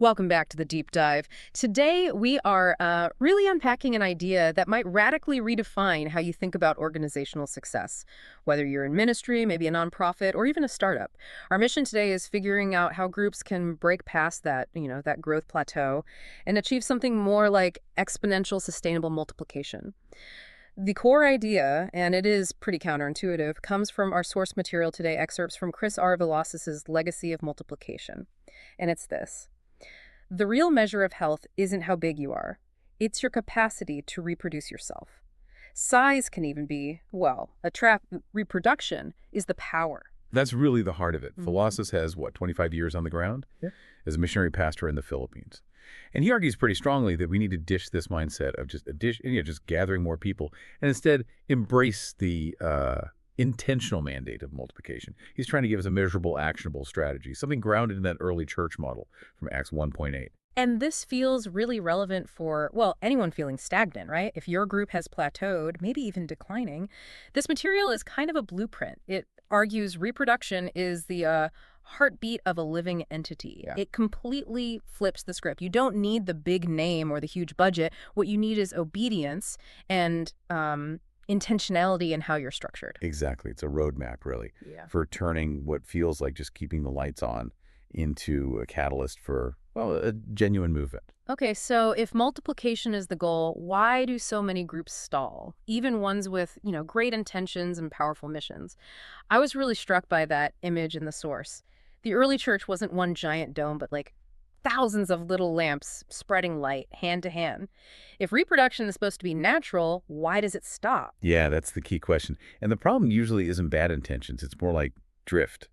Welcome back to the deep dive. Today, we are really unpacking an idea that might radically redefine how you think about organizational success, whether you're in ministry, maybe a nonprofit, or even a startup. Our mission today is figuring out how groups can break past that growth plateau and achieve something more like exponential sustainable multiplication. The core idea, and it is pretty counterintuitive, comes from our source material today, excerpts from Chris R. Villasis's Legacy of Multiplication. And it's this. The real measure of health isn't how big you are. It's your capacity to reproduce yourself. Size can even be, well, a trap. Reproduction is the power. That's really the heart of it. Mhm. Villasis has, 25 years on the ground? Yeah. As a missionary pastor in the Philippines. And he argues pretty strongly that we need to dish this mindset of just gathering more people and instead embrace the intentional mandate of multiplication. He's trying to give us a measurable, actionable strategy, something grounded in that early church model from Acts 1.8. And this feels really relevant for, well, anyone feeling stagnant, right? If your group has plateaued, maybe even declining, this material is kind of a blueprint. It argues reproduction is the heartbeat of a living entity. Yeah. It completely flips the script. You don't need the big name or the huge budget. What you need is obedience and intentionality in how you're structured. Exactly. It's a roadmap, really, Yeah. for turning what feels like just keeping the lights on into a catalyst for, well, a genuine movement. Okay, so if multiplication is the goal, why do so many groups stall? Even ones with, great intentions and powerful missions. I was really struck by that image in the source. The early church wasn't one giant dome, but like thousands of little lamps spreading light hand to hand. If reproduction is supposed to be natural, why does it stop? Yeah, that's the key question. And the problem usually isn't bad intentions. It's more like drift.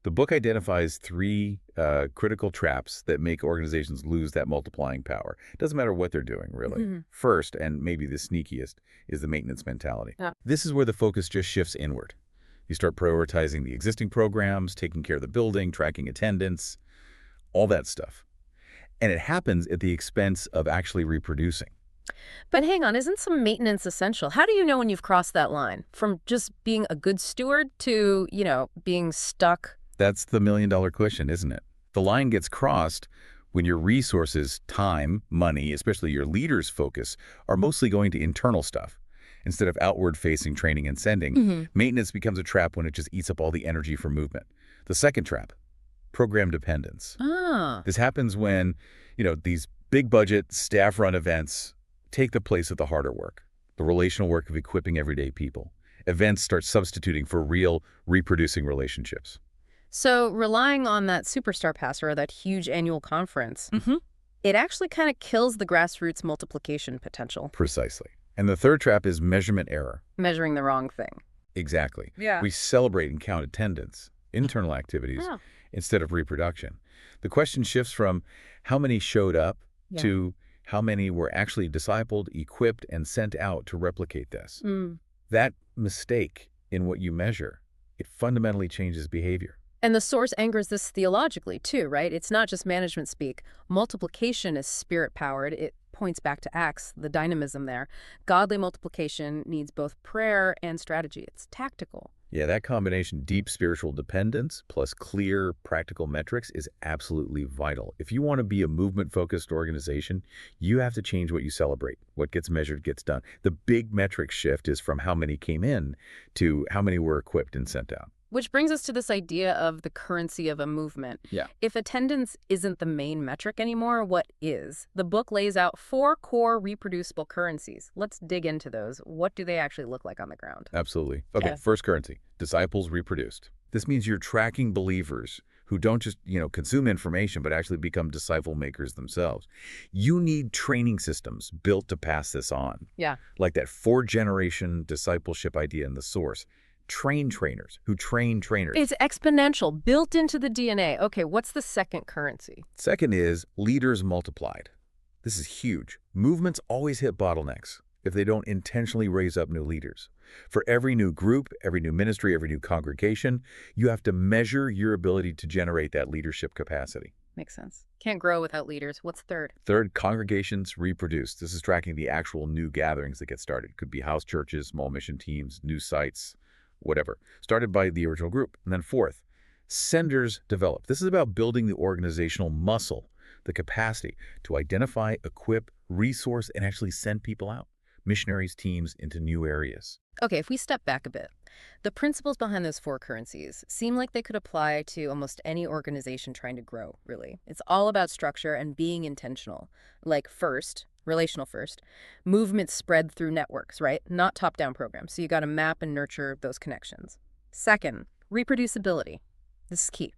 The book identifies three critical traps that make organizations lose that multiplying power. It doesn't matter what they're doing, really. Mhm. First, and maybe the sneakiest, is the maintenance mentality. Yeah. This is where the focus just shifts inward. You start prioritizing the existing programs, taking care of the building, tracking attendance, all that stuff. And it happens at the expense of actually reproducing. But hang on, isn't some maintenance essential? How do you know when you've crossed that line? From just being a good steward to, being stuck? That's the million-dollar question, isn't it? The line gets crossed when your resources, time, money, especially your leaders' focus, are mostly going to internal stuff. Instead of outward-facing training and sending, maintenance becomes a trap when it just eats up all the energy for movement. The second trap, program dependence. Ah. This happens when, these big-budget, staff-run events take the place of the harder work, the relational work of equipping everyday people. Events start substituting for real, reproducing relationships. So relying on that superstar passer or that huge annual conference, it actually kind of kills the grassroots multiplication potential. Precisely. And the third trap is measurement error. Measuring the wrong thing. Exactly. Yeah. We celebrate and count attendance, internal activities, Yeah. instead of reproduction. The question shifts from how many showed up Yeah. to how many were actually discipled, equipped, and sent out to replicate this. Mm. That mistake in what you measure, it fundamentally changes behavior. And the source anchors this theologically, too, right? It's not just management speak. Multiplication is spirit-powered. It points back to Acts, the dynamism there. Godly multiplication needs both prayer and strategy. It's tactical. Yeah, that combination, deep spiritual dependence plus clear practical metrics, is absolutely vital. If you want to be a movement-focused organization, you have to change what you celebrate. What gets measured gets done. The big metric shift is from how many came in to how many were equipped and sent out. Which brings us to this idea of the currency of a movement. Yeah. If attendance isn't the main metric anymore, what is? The book lays out 4 core reproducible currencies. Let's dig into those. What do they actually look like on the ground? Absolutely. Okay, Yeah. First currency, disciples reproduced. This means you're tracking believers who don't just, consume information, but actually become disciple makers themselves. You need training systems built to pass this on. Yeah. Like that 4-generation discipleship idea in the source. Train trainers who train trainers. It's exponential, built into the DNA. Okay, what's the second currency? Second is leaders multiplied. This is huge. Movements always hit bottlenecks if they don't intentionally raise up new leaders. For every new group, every new ministry, every new congregation, you have to measure your ability to generate that leadership capacity. Makes sense. Can't grow without leaders. What's third? Third, congregations reproduced. This is tracking the actual new gatherings that get started. Could be house churches, small mission teams, new sites, whatever, started by the original group. And then fourth, senders develop. This is about building the organizational muscle the capacity to identify, equip, resource, and actually send people out, missionaries, teams, into new areas. Okay, if we step back a bit, the principles behind those four currencies seem like they could apply to almost any organization trying to grow, really. It's all about structure and being intentional. Like first, relational first, movement spread through networks, right? Not top-down programs. So you got to map and nurture those connections. Second, reproducibility. This is key.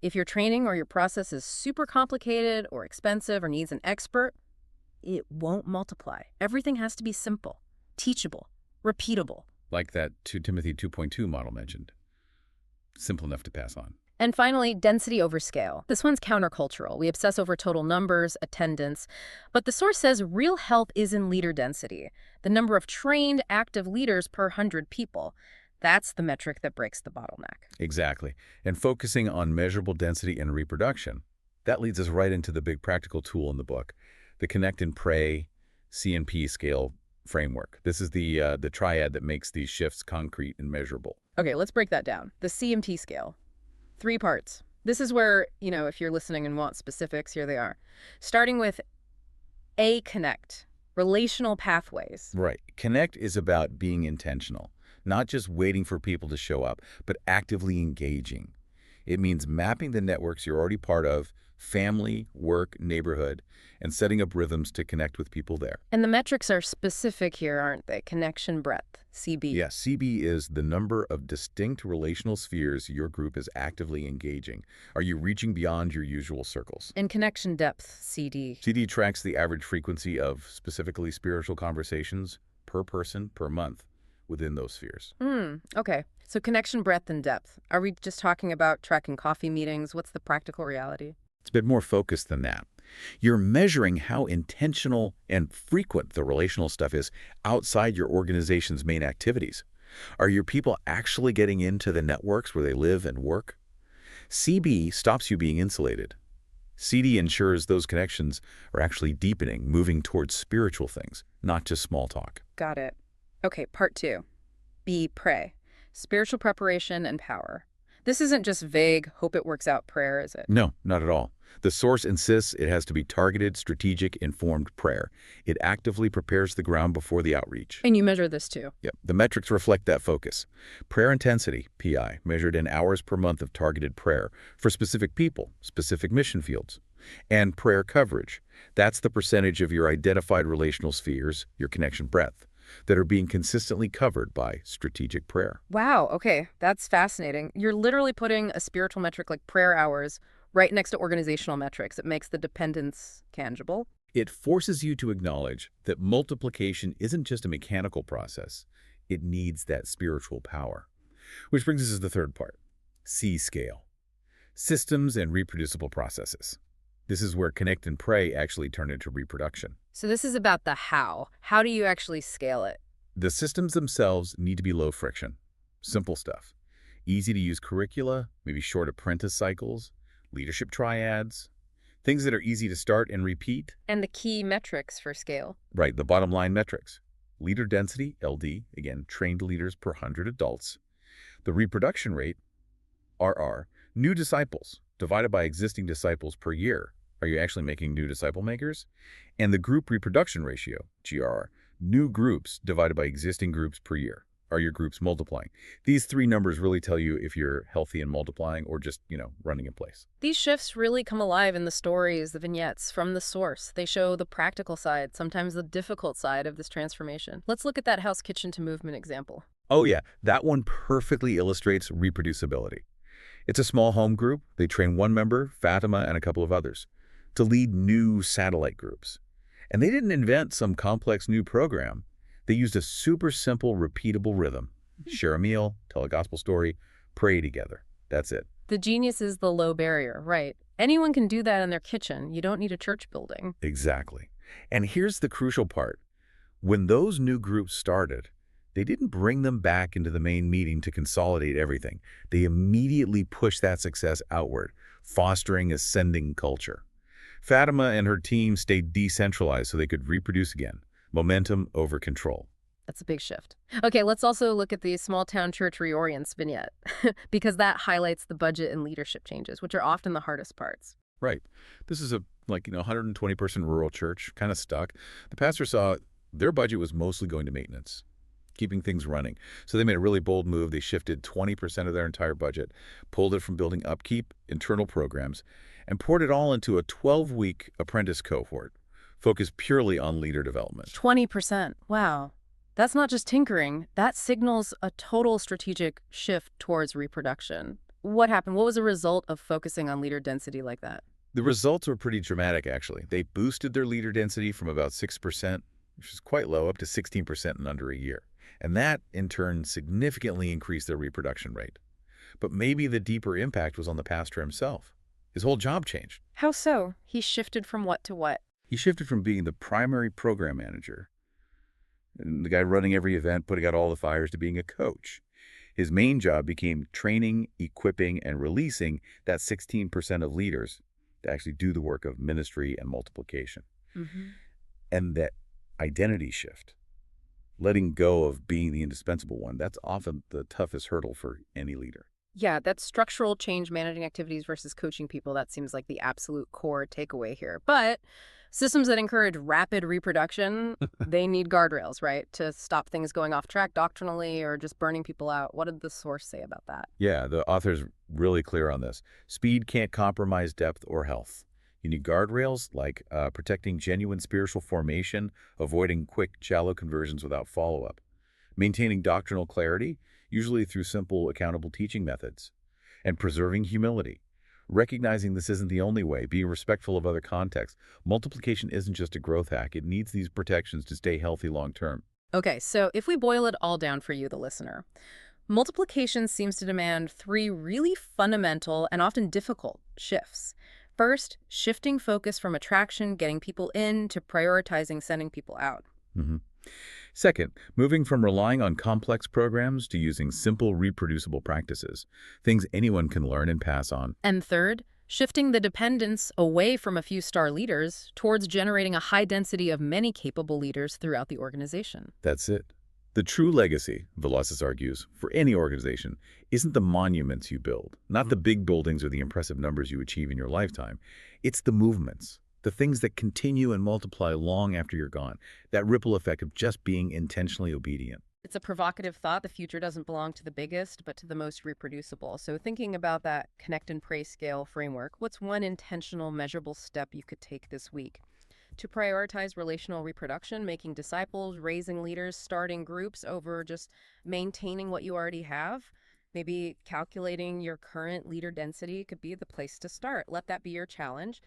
If your training or your process is super complicated or expensive or needs an expert, it won't multiply. Everything has to be simple, teachable, repeatable. Like that 2 Timothy 2.2 model mentioned. Simple enough to pass on. And finally, density over scale. This one's countercultural. We obsess over total numbers, attendance. But the source says real health is in leader density, the number of trained, active leaders per 100 people. That's the metric that breaks the bottleneck. Exactly. And focusing on measurable density and reproduction, that leads us right into the big practical tool in the book, the Connect and Pray CNP scale framework. This is the triad that makes these shifts concrete and measurable. Okay, let's break that down. The CMT scale. 3 parts. This is where, if you're listening and want specifics, here they are. Starting with A, Connect, relational pathways. Right. Connect is about being intentional, not just waiting for people to show up, but actively engaging. It means mapping the networks you're already part of, family, work, neighborhood, and setting up rhythms to connect with people there. And the metrics are specific here, aren't they? Connection breadth, CB. Yeah, CB is the number of distinct relational spheres your group is actively engaging. Are you reaching beyond your usual circles? And connection depth, CD. CD tracks the average frequency of specifically spiritual conversations per person per month within those spheres. Okay. So connection breadth and depth. Are we just talking about tracking coffee meetings? What's the practical reality? It's a bit more focused than that. You're measuring how intentional and frequent the relational stuff is outside your organization's main activities. Are your people actually getting into the networks where they live and work? CB stops you being insulated. CD ensures those connections are actually deepening, moving towards spiritual things, not just small talk. Got it. Okay, part 2. B, pray. Spiritual preparation and power. This isn't just vague, hope it works out prayer, is it? No, not at all. The source insists it has to be targeted, strategic, informed prayer. It actively prepares the ground before the outreach. And you measure this too. Yep. The metrics reflect that focus. Prayer intensity, PI, measured in hours per month of targeted prayer for specific people, specific mission fields. And prayer coverage. That's the percentage of your identified relational spheres, your connection breadth, that are being consistently covered by strategic prayer. Wow, okay, that's fascinating. You're literally putting a spiritual metric like prayer hours right next to organizational metrics. It makes the dependence tangible. It forces you to acknowledge that multiplication isn't just a mechanical process. It needs that spiritual power. Which brings us to the third part, C scale. Systems and reproducible processes. This is where Connect and Pray actually turn into reproduction. So this is about the how. How do you actually scale it? The systems themselves need to be low friction. Simple stuff. Easy to use curricula, maybe short apprentice cycles, leadership triads, things that are easy to start and repeat. And the key metrics for scale. Right, the bottom line metrics. Leader density, LD, again, trained leaders per 100 adults. The reproduction rate, RR, new disciples divided by existing disciples per year. Are you actually making new disciple makers? And the group reproduction ratio, GRR, new groups divided by existing groups per year. Are your groups multiplying? These 3 numbers really tell you if you're healthy and multiplying or just, running in place. These shifts really come alive in the stories, the vignettes from the source. They show the practical side, sometimes the difficult side of this transformation. Let's look at that house kitchen to movement example. Oh yeah, that one perfectly illustrates reproducibility. It's a small home group. They train one member, Fatima, and a couple of others, to lead new satellite groups. And they didn't invent some complex new program. They used a super simple, repeatable rhythm. Share a meal, tell a gospel story, pray together. That's it. The genius is the low barrier, right? Anyone can do that in their kitchen. You don't need a church building. Exactly. And here's the crucial part. When those new groups started, they didn't bring them back into the main meeting to consolidate everything. They immediately pushed that success outward, fostering a sending culture. Fatima and her team stayed decentralized so they could reproduce again. Momentum over control. That's a big shift. Okay, let's also look at the small town church reorients vignette, because that highlights the budget and leadership changes, which are often the hardest parts. Right. This is a like, 120-person rural church, kind of stuck. The pastor saw their budget was mostly going to maintenance, keeping things running. So they made a really bold move. They shifted 20% of their entire budget, pulled it from building upkeep, internal programs, and poured it all into a 12-week apprentice cohort focused purely on leader development. 20%. Wow. That's not just tinkering. That signals a total strategic shift towards reproduction. What happened? What was the result of focusing on leader density like that? The results were pretty dramatic, actually. They boosted their leader density from about 6%, which is quite low, up to 16% in under a year. And that, in turn, significantly increased their reproduction rate. But maybe the deeper impact was on the pastor himself. His whole job changed. How so? He shifted from what to what? He shifted from being the primary program manager, and the guy running every event, putting out all the fires, to being a coach. His main job became training, equipping, and releasing that 16% of leaders to actually do the work of ministry and multiplication. Hmm. And that identity shift, letting go of being the indispensable one, that's often the toughest hurdle for any leader. Yeah, that's structural change managing activities versus coaching people. That seems like the absolute core takeaway here. But systems that encourage rapid reproduction, they need guardrails, right? To stop things going off track doctrinally or just burning people out. What did the source say about that? Yeah, the author's really clear on this. Speed can't compromise depth or health. You need guardrails like protecting genuine spiritual formation, avoiding quick, shallow conversions without follow-up, maintaining doctrinal clarity, usually through simple, accountable teaching methods, and preserving humility, recognizing this isn't the only way, being respectful of other contexts. Multiplication isn't just a growth hack. It needs these protections to stay healthy long-term. Okay, so if we boil it all down for you, the listener, multiplication seems to demand three really fundamental and often difficult shifts. First, shifting focus from attraction, getting people in, to prioritizing sending people out. Mhm. Second, moving from relying on complex programs to using simple, reproducible practices, things anyone can learn and pass on. And third, shifting the dependence away from a few star leaders towards generating a high density of many capable leaders throughout the organization. That's it. The true legacy, Villasis argues, for any organization isn't the monuments you build, not the big buildings or the impressive numbers you achieve in your lifetime. It's the movements, the things that continue and multiply long after you're gone, that ripple effect of just being intentionally obedient. It's a provocative thought. The future doesn't belong to the biggest, but to the most reproducible. So thinking about that connect and pray scale framework, what's one intentional, measurable step you could take this week to prioritize relational reproduction, making disciples, raising leaders, starting groups over just maintaining what you already have? Maybe calculating your current leader density could be the place to start. Let that be your challenge.